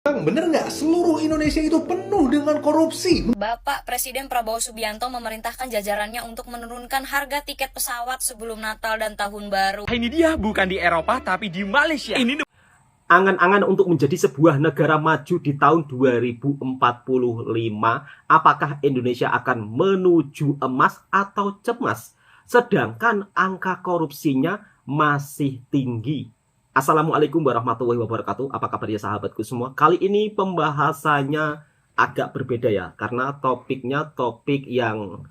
Bang, bener nggak seluruh Indonesia itu penuh dengan korupsi? Bapak Presiden Prabowo Subianto memerintahkan jajarannya untuk menurunkan harga tiket pesawat sebelum Natal dan Tahun Baru. Ini dia bukan di Eropa tapi di Malaysia. Ini Angan-angan untuk menjadi sebuah negara maju di tahun 2045, apakah Indonesia akan menuju emas atau cemas? Sedangkan angka korupsinya masih tinggi. Assalamualaikum warahmatullahi wabarakatuh. Apa kabarnya sahabatku semua? Kali ini pembahasannya agak berbeda ya, karena topiknya topik yang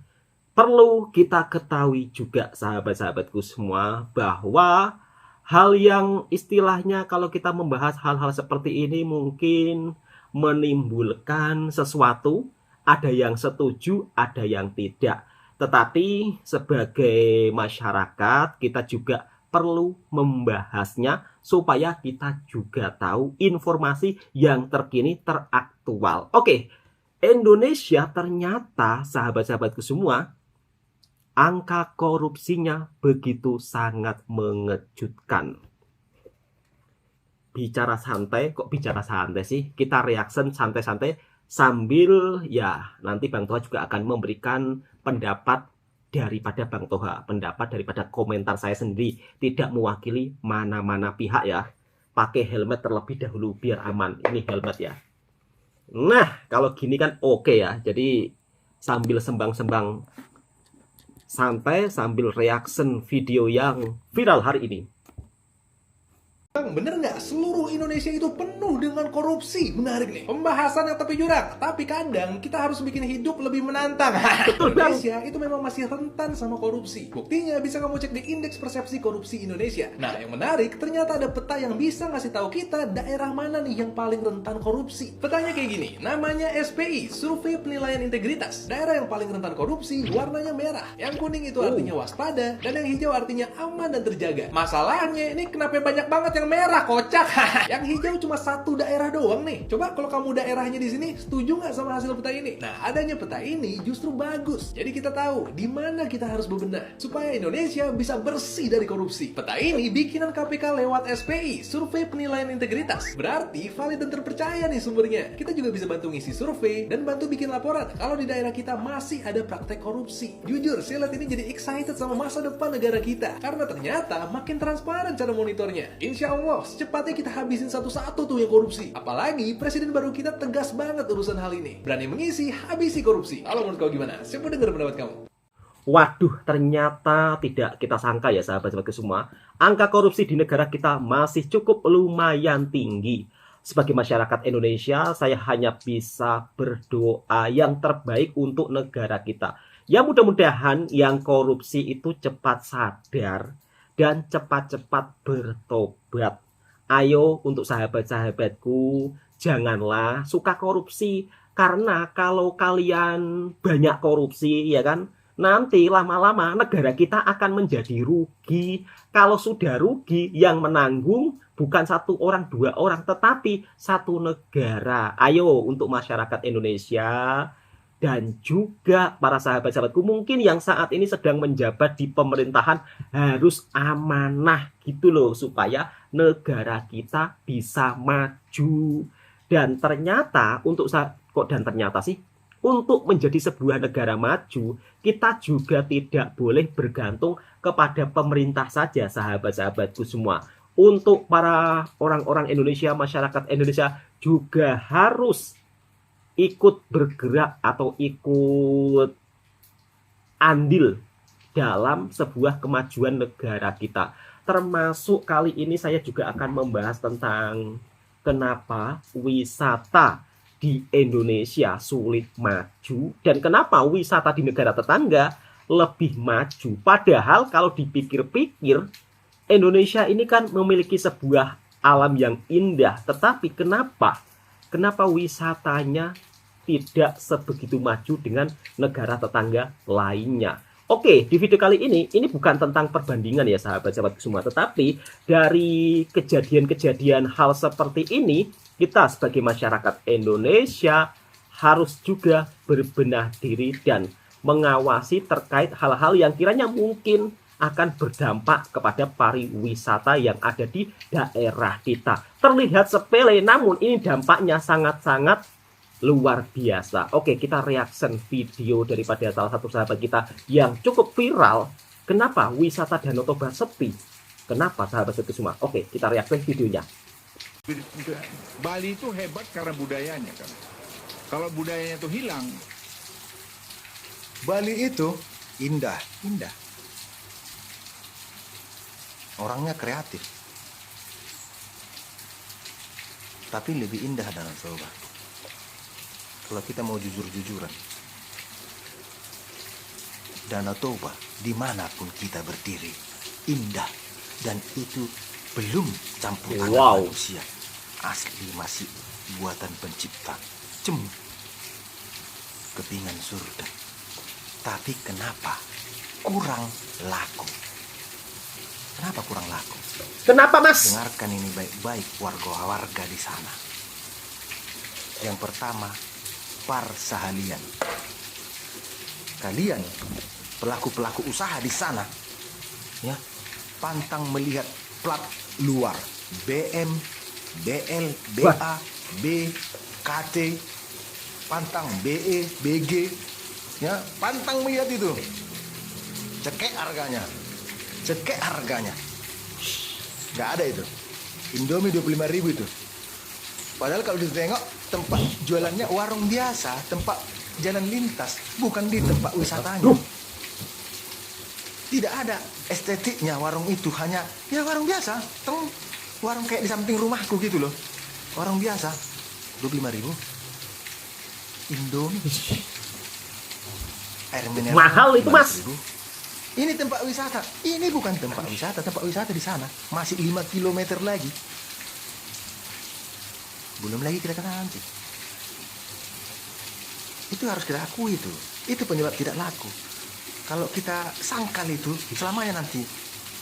perlu kita ketahui juga sahabat-sahabatku semua, bahwa hal yang istilahnya kalau kita membahas hal-hal seperti ini mungkin menimbulkan sesuatu, ada yang setuju, ada yang tidak. Tetapi sebagai masyarakat kita juga perlu membahasnya supaya kita juga tahu informasi yang terkini teraktual. Oke, Indonesia ternyata sahabat-sahabatku semua, angka korupsinya begitu sangat mengejutkan. Bicara santai, kok bicara santai sih? Kita reaction santai-santai sambil ya nanti Bang Toha juga akan memberikan pendapat daripada Bang Toha, pendapat daripada komentar saya sendiri, tidak mewakili mana-mana pihak ya. Pakai helmet terlebih dahulu biar aman. Ini helmet ya. Nah, kalau gini kan oke ya. Jadi sambil sembang-sembang santai sambil reaction video yang viral hari ini. Bang, bener nggak seluruh Indonesia itu penuh dengan korupsi? Menarik nih. Pembahasan yang tepi jurang, tapi kadang kita harus bikin hidup lebih menantang. Betul, Bang. Indonesia itu memang masih rentan sama korupsi. Buktinya bisa kamu cek di Indeks Persepsi Korupsi Indonesia. Nah, yang menarik, ternyata ada peta yang bisa ngasih tahu kita daerah mana nih yang paling rentan korupsi. Petanya kayak gini, namanya SPI, Survei Penilaian Integritas. Daerah yang paling rentan korupsi warnanya merah. Yang kuning itu artinya waspada, dan yang hijau artinya aman dan terjaga. Masalahnya ini kenapa banyak banget yang merah, kocak. Yang hijau cuma satu daerah doang nih. Coba kalau kamu daerahnya di sini, setuju nggak sama hasil peta ini? Nah, adanya peta ini justru bagus. Jadi kita tahu di mana kita harus bebenah supaya Indonesia bisa bersih dari korupsi. Peta ini bikinan KPK lewat SPI, Survei Penilaian Integritas. Berarti valid dan terpercaya nih sumbernya. Kita juga bisa bantu ngisi survei dan bantu bikin laporan kalau di daerah kita masih ada praktek korupsi. Jujur, saya lihat ini jadi excited sama masa depan negara kita. Karena ternyata makin transparan cara monitornya. Insya Allah, secepatnya kita habisin satu-satu tuh yang korupsi. Apalagi presiden baru kita tegas banget urusan hal ini. Berani mengisi, habisi korupsi. Kalau menurut kau gimana? Saya mau dengar pendapat kamu. Waduh, ternyata tidak kita sangka ya sahabat-sahabatku semua, angka korupsi di negara kita masih cukup lumayan tinggi. Sebagai masyarakat Indonesia, saya hanya bisa berdoa yang terbaik untuk negara kita. Ya mudah-mudahan yang korupsi itu cepat sadar dan cepat-cepat bertobat. Ayo untuk sahabat-sahabatku, janganlah suka korupsi. Karena kalau kalian banyak korupsi, ya kan, nanti lama-lama negara kita akan menjadi rugi. Kalau sudah rugi, yang menanggung bukan satu orang, dua orang, tetapi satu negara. Ayo untuk masyarakat Indonesia dan juga para sahabat-sahabatku mungkin yang saat ini sedang menjabat di pemerintahan, harus amanah gitu loh, supaya negara kita bisa maju. Dan ternyata untuk menjadi sebuah negara maju, kita juga tidak boleh bergantung kepada pemerintah saja sahabat-sahabatku semua. Untuk para orang-orang Indonesia, masyarakat Indonesia juga harus ikut bergerak atau ikut andil dalam sebuah kemajuan negara kita. Termasuk kali ini saya juga akan membahas tentang kenapa wisata di Indonesia sulit maju dan kenapa wisata di negara tetangga lebih maju. Padahal kalau dipikir-pikir, Indonesia ini kan memiliki sebuah alam yang indah, tetapi kenapa wisatanya tidak sebegitu maju dengan negara tetangga lainnya? Oke, di video kali ini bukan tentang perbandingan ya sahabat-sahabat semua, tetapi dari kejadian-kejadian hal seperti ini, kita sebagai masyarakat Indonesia harus juga berbenah diri dan mengawasi terkait hal-hal yang kiranya mungkin akan berdampak kepada pariwisata yang ada di daerah kita. Terlihat sepele, namun ini dampaknya sangat-sangat luar biasa. Oke, kita reaction video daripada salah satu sahabat kita yang cukup viral. Kenapa wisata Danau Toba sepi? Kenapa sahabat semua? Oke, kita reaction videonya. Bali itu hebat karena budayanya kan. Kalau budayanya itu hilang, Bali itu indah. Orangnya kreatif. Tapi lebih indah Danau Toba. Kalau kita mau jujur-jujuran. Danau Toba, dimanapun kita berdiri, indah. Dan itu belum campur tangan manusia. Asli masih buatan pencipta. Kepingan surga. Tapi kenapa kurang laku? Kenapa kurang laku? Kenapa, Mas? Dengarkan ini baik-baik warga-warga di sana. Yang pertama, persahalian. Kalian pelaku-pelaku usaha di sana, ya, pantang melihat plat luar BM, BL, BA, B, KT, pantang BE, BG, ya, pantang melihat itu. Cekek harganya. Nggak ada itu. Indomie 25.000 itu. Padahal kalau ditengok tempat jualannya warung biasa, tempat jalan lintas, bukan di tempat wisatanya. Tidak ada estetiknya warung itu, hanya ya warung biasa. Warung kayak di samping rumahku gitu loh. Warung biasa. 25.000. Indomie. Air mineral. Mahal itu, Mas. 15.000. Ini tempat wisata. Ini bukan tempat wisata. Tempat wisata di sana. Masih 5 km lagi. Belum lagi kita nanti. Itu harus kita akui itu. Itu penyebab tidak laku. Kalau kita sangkal itu, selamanya nanti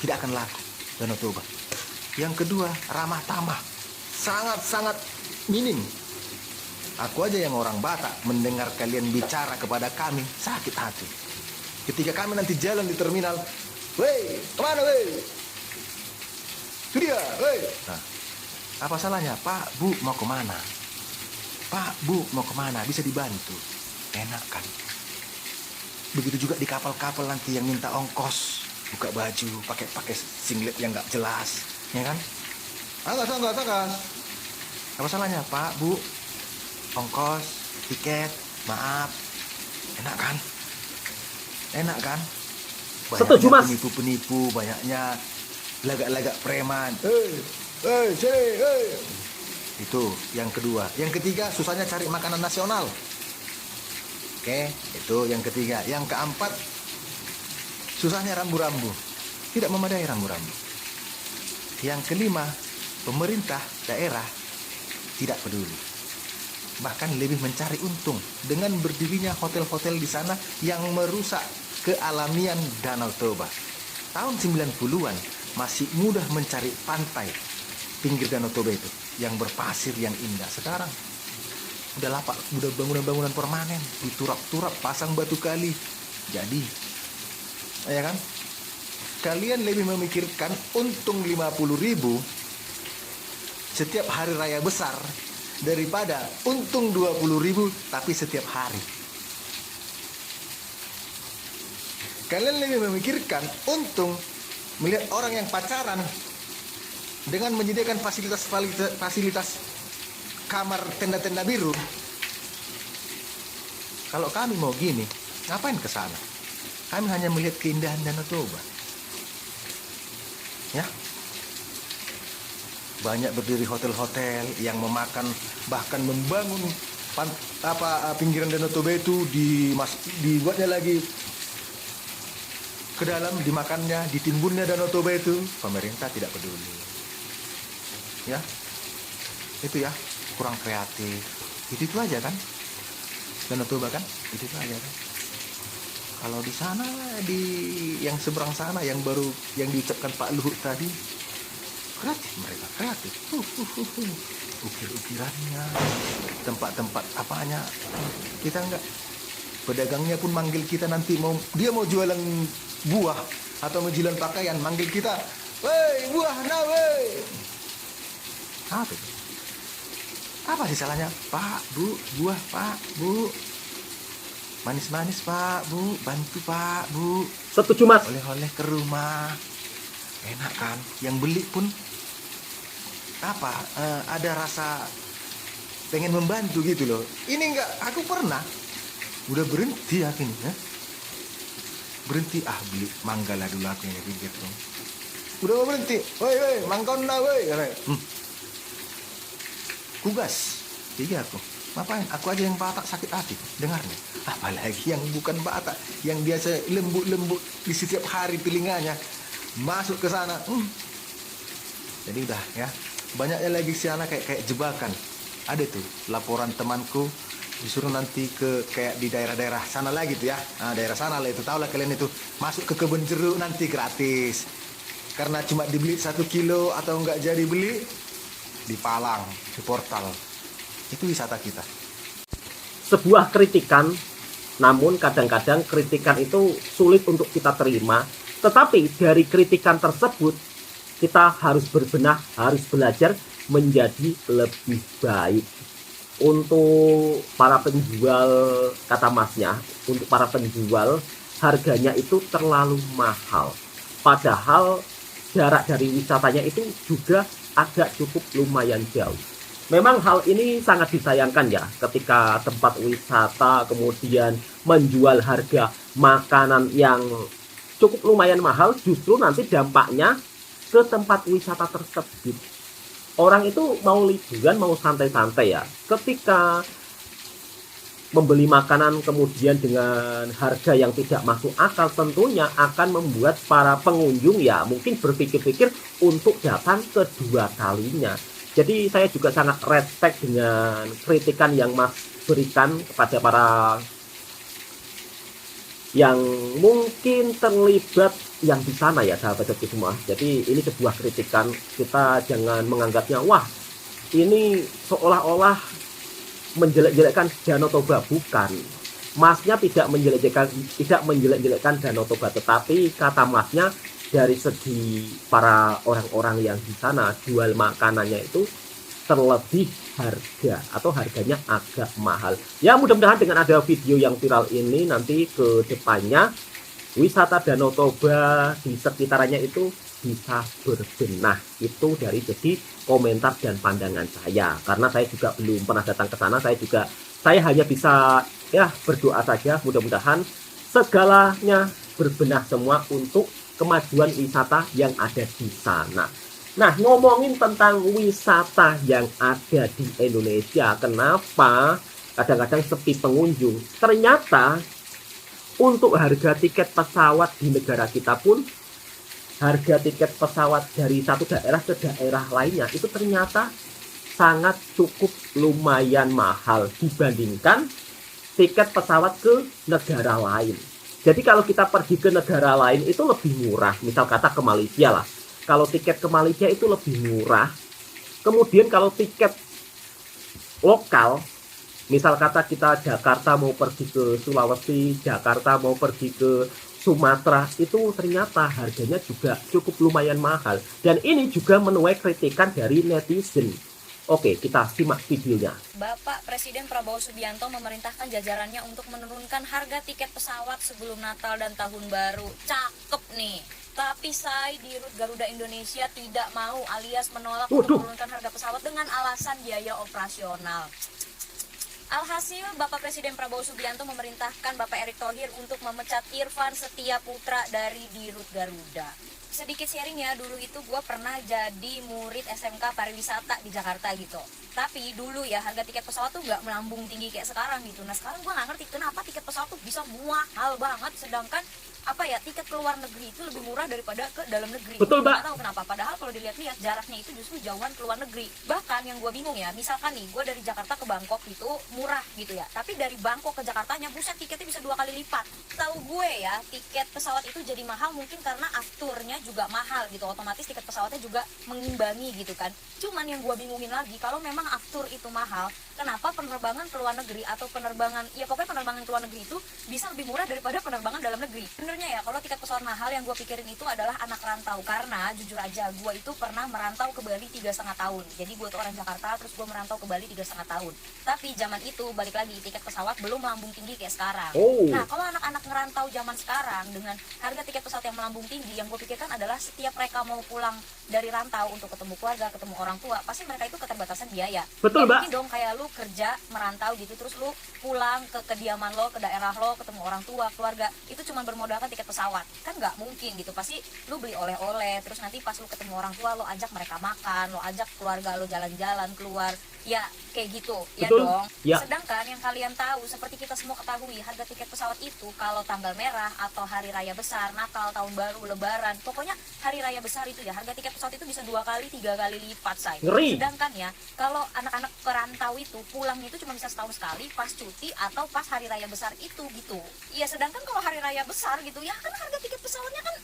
tidak akan laku Danau Toba. Yang kedua, ramah tamah. Sangat-sangat minim. Aku aja yang orang Batak mendengar kalian bicara kepada kami sakit hati. Ketika kami nanti jalan di terminal, "Weh, kemana weh? Itu dia, weh." Nah, apa salahnya? "Pak, Bu, mau kemana? Pak, Bu, mau kemana? Bisa dibantu." Enak kan? Begitu juga di kapal-kapal nanti yang minta ongkos, buka baju, pakai singlet yang nggak jelas, ya kan? Angkas. Apa salahnya? "Pak, Bu, ongkos, tiket, maaf." Enak kan? Setuju, Mas. Penipu-penipu, banyaknya lagak-lagak preman. Itu yang kedua. Yang ketiga, susahnya cari makanan nasional. Oke, itu yang ketiga. Yang keempat, susahnya rambu-rambu. Tidak memadai rambu-rambu. Yang kelima, pemerintah daerah tidak peduli. Bahkan lebih mencari untung dengan berdirinya hotel-hotel di sana yang merusak kealamian Danau Toba. Tahun 90-an masih mudah mencari pantai pinggir Danau Toba itu yang berpasir yang indah. Sekarang udah bangunan-bangunan permanen, diturap-turap, pasang batu kali. Jadi, ya kan? Kalian lebih memikirkan untung 50.000 setiap hari raya besar daripada untung 20.000 tapi setiap hari. Kalian lebih memikirkan untung melihat orang yang pacaran dengan menyediakan fasilitas kamar tenda-tenda biru. Kalau kami mau gini, ngapain ke sana? Kami hanya melihat keindahan Danau Toba. Ya. Banyak berdiri hotel-hotel yang memakan, bahkan membangun pinggiran Danau Toba itu dibuatnya lagi ke dalam, dimakannya, ditimbunnya Danau Toba itu. Pemerintah tidak peduli. Ya. Itu ya, kurang kreatif. Itu aja kan? Danau Toba kan? Itu aja kan? Kalau di sana, di yang seberang sana, yang diucapkan Pak Luhut tadi, kreatif mereka, kreatif. Ukir-ukirannya, tempat-tempat apanya, kita enggak. Pedagangnya pun manggil kita nanti dia mau jualan buah, atau menjilat pakaian manggil kita, "Woi, buah nah woi." Apa itu? Apa sih salahnya? Pak, Bu, buah Pak, Bu. Manis-manis Pak, Bu, bantu Pak, Bu. Setuju Mas. Oleh-oleh ke rumah. Enak kan? Yang beli pun apa? Ada rasa pengen membantu gitu loh. Ini enggak, aku pernah. Udah berhenti aku ini, ya. Berhenti, beli mangga lah dulu aku ini gitu. Udah mau berhenti. Woi, mangkon lah woi. Kugas. Tiga aku. Ngapain? Aku aja yang Batak sakit hati dengarnya. Apalagi yang bukan Batak, yang biasa lembut-lembut di setiap hari telinganya masuk ke sana. Jadi udah ya. Banyaknya lagi di sana kayak jebakan. Ada tuh laporan temanku disuruh nanti ke kayak di daerah-daerah sana lagi tuh ya. Nah, daerah sana lah itu, tahu lah kalian itu. Masuk ke kebun jeruk nanti gratis. Karena cuma dibeli 1 kilo atau enggak jadi beli, dipalang di portal. Itu wisata kita. Sebuah kritikan, namun kadang-kadang kritikan itu sulit untuk kita terima. Tetapi dari kritikan tersebut, kita harus berbenah, harus belajar menjadi lebih baik. Untuk para penjual, kata Masnya, untuk para penjual harganya itu terlalu mahal. Padahal jarak dari wisatanya itu juga agak cukup lumayan jauh. Memang hal ini sangat disayangkan ya, ketika tempat wisata kemudian menjual harga makanan yang cukup lumayan mahal, justru nanti dampaknya ke tempat wisata tersebut. Orang itu mau liburan, mau santai-santai ya. Ketika membeli makanan kemudian dengan harga yang tidak masuk akal, tentunya akan membuat para pengunjung ya mungkin berpikir-pikir untuk datang kedua kalinya. Jadi saya juga sangat respect dengan kritikan yang Mas berikan kepada para yang mungkin terlibat yang di sana ya, sahabat-sahabat semua. Jadi ini sebuah kritikan, kita jangan menganggapnya wah ini seolah-olah menjelek-jelekkan Danau Toba. Bukan, Masnya tidak menjelek-jelekkan Danau Toba, tetapi kata Masnya dari segi para orang-orang yang di sana jual makanannya itu terlebih harga atau harganya agak mahal. Ya mudah-mudahan dengan ada video yang viral ini nanti ke depannya wisata Danau Toba di sekitarannya itu bisa berbenah. Itu dari segi komentar dan pandangan saya. Karena saya juga belum pernah datang ke sana, saya hanya bisa ya berdoa saja mudah-mudahan segalanya berbenah semua untuk kemajuan wisata yang ada di sana. Nah, ngomongin tentang wisata yang ada di Indonesia, kenapa kadang-kadang sepi pengunjung? Ternyata untuk harga tiket pesawat di negara kita pun, harga tiket pesawat dari satu daerah ke daerah lainnya itu ternyata sangat cukup lumayan mahal dibandingkan tiket pesawat ke negara lain. Jadi kalau kita pergi ke negara lain itu lebih murah, misal kata ke Malaysia lah. Kalau tiket ke Malaysia itu lebih murah. Kemudian kalau tiket lokal, misal kata kita Jakarta mau pergi ke Sulawesi, Jakarta mau pergi ke Sumatera, itu ternyata harganya juga cukup lumayan mahal. Dan ini juga menuai kritikan dari netizen. Oke, kita simak videonya. Bapak Presiden Prabowo Subianto memerintahkan jajarannya untuk menurunkan harga tiket pesawat sebelum Natal dan Tahun Baru. Cakep nih. Tapi saya di Rute Garuda Indonesia tidak mau alias menolak untuk menurunkan harga pesawat dengan alasan biaya operasional. Alhasil, Bapak Presiden Prabowo Subianto memerintahkan Bapak Erick Thohir untuk memecat Irfan Setia Putra dari di Rute Garuda. Sedikit sharing ya, dulu itu gue pernah jadi murid SMK pariwisata di Jakarta gitu. Tapi dulu ya harga tiket pesawat tuh gak melambung tinggi kayak sekarang gitu. Nah sekarang gue gak ngerti kenapa tiket pesawat tuh bisa mahal banget, sedangkan tiket ke luar negeri itu lebih murah daripada ke dalam negeri. Betul, Mbak. Gak tahu kenapa, padahal kalau dilihat-lihat jaraknya itu justru jauhan ke luar negeri. Bahkan yang gue bingung ya, misalkan nih gue dari Jakarta ke Bangkok itu murah gitu ya, tapi dari Bangkok ke Jakartanya buset tiketnya bisa 2 kali lipat. Tahu gue ya, tiket pesawat itu jadi mahal mungkin karena afturnya juga mahal gitu, otomatis tiket pesawatnya juga mengimbangi gitu kan. Cuman yang gue bingungin lagi, kalau memang aftur itu mahal, kenapa penerbangan ke luar negeri atau penerbangan, ya pokoknya penerbangan ke luar negeri itu bisa lebih murah daripada penerbangan dalam negeri. Benernya ya, kalau tiket pesawat mahal yang gue pikirin itu adalah anak rantau, karena jujur aja gue itu pernah merantau ke Bali 3,5 tahun. Jadi gue tuh orang Jakarta, terus gue merantau ke Bali 3,5 tahun. Tapi zaman itu balik lagi, tiket pesawat belum melambung tinggi kayak sekarang. Nah, kalau anak-anak ngerantau zaman sekarang dengan harga tiket pesawat yang melambung tinggi, yang gue pikirkan adalah setiap mereka mau pulang dari rantau untuk ketemu keluarga, ketemu orang tua, pasti mereka itu keterbatasan biaya. Betul, Mbak. Mungkin dong kayak lu kerja merantau gitu, terus lu pulang ke kediaman lo, ke daerah lo, ketemu orang tua, keluarga, itu cuma bermodalkan tiket pesawat. Kan nggak mungkin gitu, pasti lu beli oleh-oleh, terus nanti pas lu ketemu orang tua, lo ajak mereka makan, lo ajak keluarga lo jalan-jalan keluar, ya kayak gitu. Betul. Ya dong. Ya. Sedangkan yang kalian tahu, seperti kita semua ketahui, harga tiket pesawat itu kalau tanggal merah atau hari raya besar, Natal, tahun baru, lebaran, pokoknya hari raya besar itu ya, harga tiket pesawat itu bisa 2 kali 3 kali lipat, say. Ngeri. Sedangkan ya, kalau anak-anak perantau itu pulang itu cuma bisa setahun sekali, pas cuti atau pas hari raya besar itu gitu. Iya, sedangkan kalau hari raya besar gitu ya kan harga tiket pesawatnya kan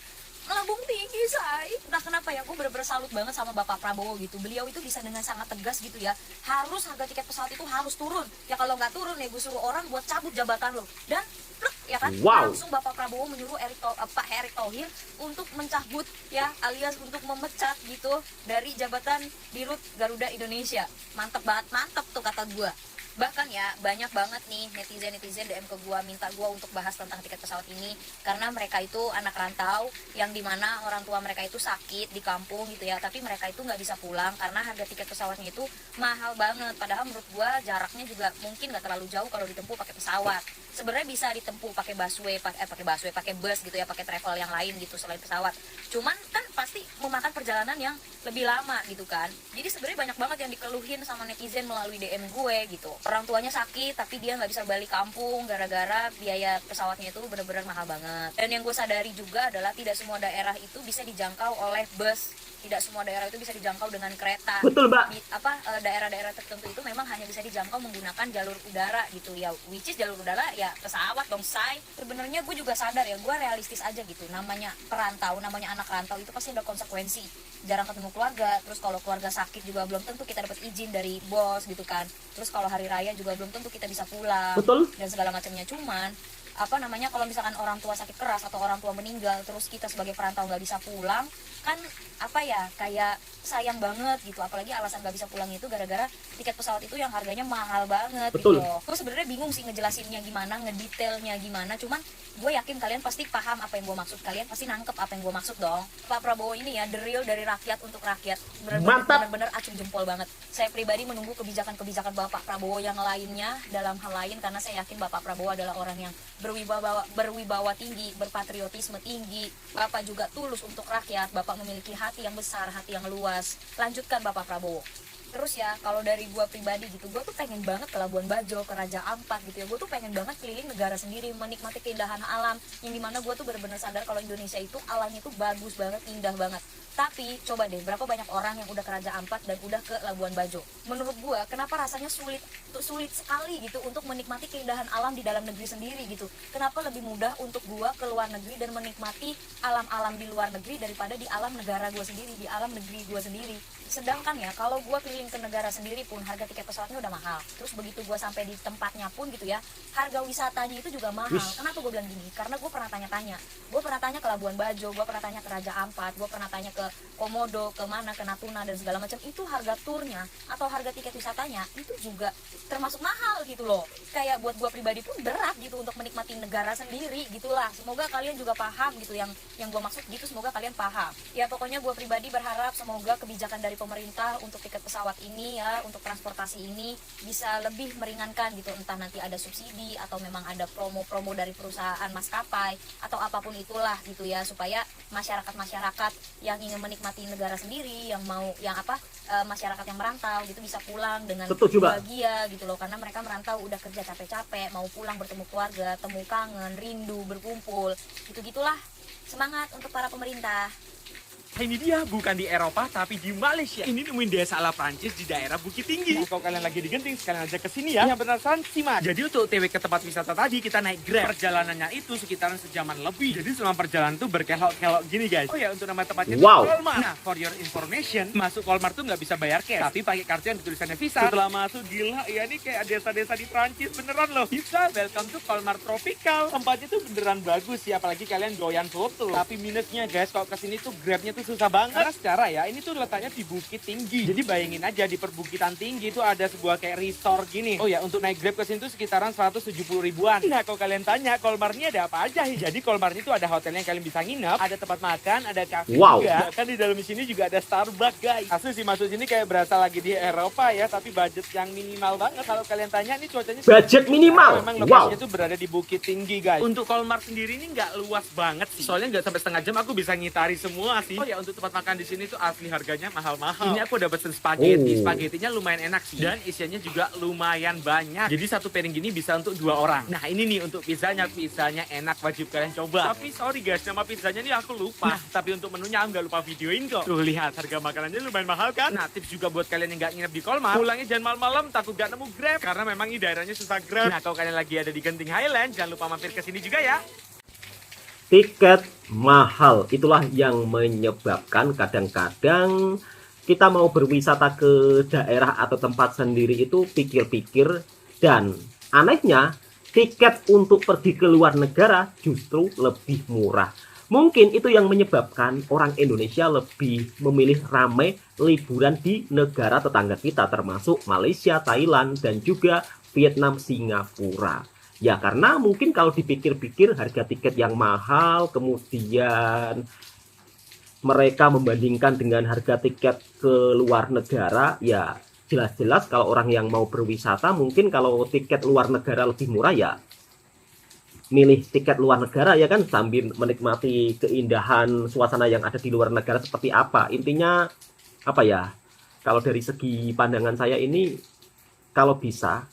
melambung tinggi, say. Nah, kenapa ya, gue bener-bener salut banget sama Bapak Prabowo gitu. Beliau itu bisa dengan sangat tegas gitu ya, harus harga tiket pesawat itu harus turun. Ya kalau nggak turun ya gue suruh orang buat cabut jabatan lo. Dan plek, ya kan, Wow. langsung Bapak Prabowo menyuruh Pak Erick Thohir untuk mencabut ya, alias untuk memecat gitu dari jabatan Dirut Garuda Indonesia. Mantep banget, mantep tuh kata gue. Bahkan ya banyak banget nih netizen DM ke gua, minta gua untuk bahas tentang tiket pesawat ini, karena mereka itu anak rantau yang dimana orang tua mereka itu sakit di kampung gitu ya, tapi mereka itu nggak bisa pulang karena harga tiket pesawatnya itu mahal banget. Padahal menurut gua jaraknya juga mungkin nggak terlalu jauh kalau ditempuh pakai pesawat. Sebenarnya bisa ditempuh pakai busway, pakai bus gitu ya, pakai travel yang lain gitu selain pesawat. Cuman kan pasti memakan perjalanan yang lebih lama gitu kan. Jadi sebenarnya banyak banget yang dikeluhin sama netizen melalui DM gue gitu. Orang tuanya sakit tapi dia nggak bisa balik kampung gara-gara biaya pesawatnya itu bener-bener mahal banget. Dan yang gue sadari juga adalah tidak semua daerah itu bisa dijangkau oleh bus, tidak semua daerah itu bisa dijangkau dengan kereta. Betul, Mbak. Daerah-daerah tertentu itu memang hanya bisa dijangkau menggunakan jalur udara gitu ya, which is jalur udara ya pesawat dong, say. Sebenarnya gue juga sadar ya, gue realistis aja gitu, namanya perantau, namanya anak rantau itu pasti ada konsekuensi, jarang ketemu keluarga, terus kalau keluarga sakit juga belum tentu kita dapat izin dari bos gitu kan, terus kalau hari raya juga belum tentu kita bisa pulang. Betul. Dan segala macamnya. Cuman kalau misalkan orang tua sakit keras atau orang tua meninggal, terus kita sebagai perantau nggak bisa pulang, kan kayak sayang banget gitu. Apalagi alasan nggak bisa pulang itu gara-gara tiket pesawat itu yang harganya mahal banget. Betul. Gitu. Gue sebenarnya bingung sih ngejelasinnya gimana, ngedetailnya gimana, cuman gue yakin kalian pasti paham apa yang gue maksud, kalian pasti nangkep apa yang gue maksud dong. Pak Prabowo ini ya the real dari rakyat untuk rakyat, Mantap. bener-bener acung jempol banget. Saya pribadi menunggu kebijakan-kebijakan Bapak Prabowo yang lainnya dalam hal lain, karena saya yakin Bapak Prabowo adalah orang yang berwibawa tinggi, berpatriotisme tinggi. Bapak juga tulus untuk rakyat, Bapak memiliki hati yang besar, hati yang luas. Lanjutkan Bapak Prabowo. Terus ya, kalau dari gua pribadi gitu, gua tuh pengen banget ke Labuan Bajo, ke Raja Ampat gitu ya. Gua tuh pengen banget keliling negara sendiri, menikmati keindahan alam, yang dimana gua tuh benar-benar sadar kalau Indonesia itu alamnya tuh bagus banget, indah banget. Tapi coba deh, berapa banyak orang yang udah ke Raja Ampat dan udah ke Labuan Bajo? Menurut gua, kenapa rasanya sulit sekali gitu untuk menikmati keindahan alam di dalam negeri sendiri gitu? Kenapa lebih mudah untuk gua ke luar negeri dan menikmati alam-alam di luar negeri daripada di alam negara gua sendiri, di alam negeri gua sendiri? Sedangkan ya, kalau gua keliling ke negara sendiri pun harga tiket pesawatnya udah mahal. Terus begitu gue sampai di tempatnya pun gitu ya, harga wisatanya itu juga mahal. Kenapa gue bilang gini? Karena gue pernah tanya-tanya. Gue pernah tanya ke Labuan Bajo, gue pernah tanya ke Raja Ampat, gue pernah tanya ke Komodo, ke Natuna dan segala macam. Itu harga turnya atau harga tiket wisatanya itu juga termasuk mahal gitu loh. Kayak buat gue pribadi pun berat gitu untuk menikmati negara sendiri gitulah. Semoga kalian juga paham gitu yang gue maksud gitu. Semoga kalian paham. Ya pokoknya gue pribadi berharap semoga kebijakan dari pemerintah untuk tiket pesawat ini ya, untuk transportasi ini bisa lebih meringankan gitu, entah nanti ada subsidi atau memang ada promo-promo dari perusahaan maskapai atau apapun itulah gitu ya, supaya masyarakat yang ingin menikmati negara sendiri, masyarakat yang merantau gitu bisa pulang dengan bahagia gitu loh, karena mereka merantau udah kerja capek-capek, mau pulang bertemu keluarga, temu kangen, rindu, berkumpul, gitu-gitulah. Semangat untuk para pemerintah. Ini dia, bukan di Eropa tapi di Malaysia. Ini nemuin desa ala Prancis di daerah Bukit Tinggi. Nah, kalau kalian lagi di Genting, sekalian aja ke sini ya. Yang penasaran, simak. Jadi untuk TW ke tempat wisata tadi, kita naik Grab. Perjalanannya itu sekitaran sejaman lebih. Jadi selama perjalanan tuh berkelok-kelok gini guys. Oh ya, untuk nama tempatnya Wow. Kolmar. Nah, for your information, masuk Kolmar tuh nggak bisa bayar cash, tapi pakai kartu yang tulisannya Visa. Setelah masuk, gila ya, ini kayak desa-desa di Prancis beneran loh. Visa, welcome to Kolmar Tropical. Tempatnya tuh beneran bagus ya, apalagi kalian doyan foto. Tapi minusnya guys, kalau kesini tuh Grabnya tuh susah banget. Karena secara ya, ini tuh letaknya di Bukit Tinggi. Jadi bayangin aja, di perbukitan tinggi itu ada sebuah kayak resort gini. Oh ya, untuk naik Grab ke sini tuh sekitaran 170 ribuan. Nah, kalau kalian tanya, Kolmar ini ada apa aja? Jadi Kolmar ini tuh ada hotelnya yang kalian bisa nginep, ada tempat makan, ada cafe Wow. juga. Bahkan di dalam sini juga ada Starbucks guys. Asli sih masuk sini kayak berasa lagi di Eropa ya, tapi budget yang minimal banget. Kalau kalian tanya, ini cuacanya Budget minimal. memang Wow. lokasinya tuh berada di Bukit Tinggi guys. Untuk Kolmar sendiri ini nggak luas banget sih. Soalnya nggak sampai setengah jam aku bisa ngitari semua sih. Oh ya, untuk tempat makan di sini tuh asli harganya mahal-mahal. Ini aku udah pesen spaghetti. Oh. Spaghettinya lumayan enak sih. Dan isiannya juga lumayan banyak. Jadi satu piring gini bisa untuk 2 orang. Nah, ini nih untuk pizzanya. Pizzanya enak, wajib kalian coba. Tapi sorry guys, nama pizzanya nih aku lupa. Nah, tapi untuk menunya aku nggak lupa videoin kok. Tuh lihat, harga makanannya lumayan mahal kan? Nah, tips juga buat kalian yang nggak nginep di Kolmar, pulangnya jangan malam-malam takut nggak nemu Grab. Karena memang ini daerahnya susah Grab. Nah, kalau kalian lagi ada di Genting Highland, jangan lupa mampir ke sini juga ya. Tiket mahal, itulah yang menyebabkan kadang-kadang kita mau berwisata ke daerah atau tempat sendiri itu pikir-pikir, dan anehnya tiket untuk pergi ke luar negara justru lebih murah. Mungkin itu yang menyebabkan orang Indonesia lebih memilih ramai liburan di negara tetangga kita, termasuk Malaysia, Thailand, dan juga Vietnam, Singapura. Ya karena mungkin kalau dipikir-pikir harga tiket yang mahal, kemudian mereka membandingkan dengan harga tiket ke luar negara, ya jelas-jelas kalau orang yang mau berwisata, mungkin kalau tiket luar negara lebih murah ya milih tiket luar negara ya kan, sambil menikmati keindahan suasana yang ada di luar negara seperti apa. Intinya apa ya, kalau dari segi pandangan saya ini, kalau bisa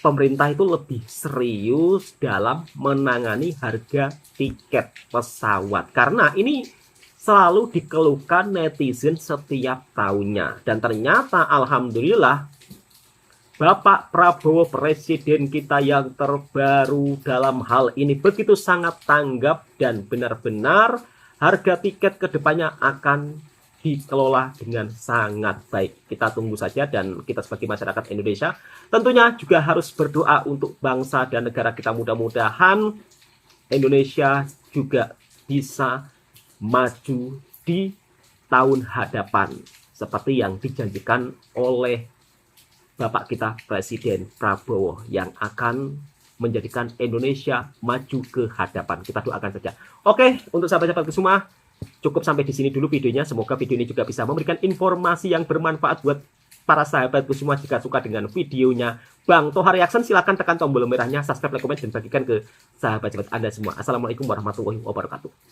pemerintah itu lebih serius dalam menangani harga tiket pesawat, karena ini selalu dikeluhkan netizen setiap tahunnya. Dan ternyata alhamdulillah Bapak Prabowo, presiden kita yang terbaru, dalam hal ini begitu sangat tanggap dan benar-benar harga tiket kedepannya akan dikelola dengan sangat baik. Kita tunggu saja, dan kita sebagai masyarakat Indonesia tentunya juga harus berdoa untuk bangsa dan negara kita. Mudah-mudahan Indonesia juga bisa maju di tahun hadapan seperti yang dijanjikan oleh Bapak kita Presiden Prabowo yang akan menjadikan Indonesia maju ke hadapan. Kita doakan saja. Oke, untuk sahabat-sahabatku semua, cukup sampai di sini dulu videonya. Semoga video ini juga bisa memberikan informasi yang bermanfaat buat para sahabatku semua. Jika suka dengan videonya Bang Toha Reaction, silahkan tekan tombol merahnya, subscribe, like, komen, dan bagikan ke sahabat-sahabat Anda semua. Assalamualaikum warahmatullahi wabarakatuh.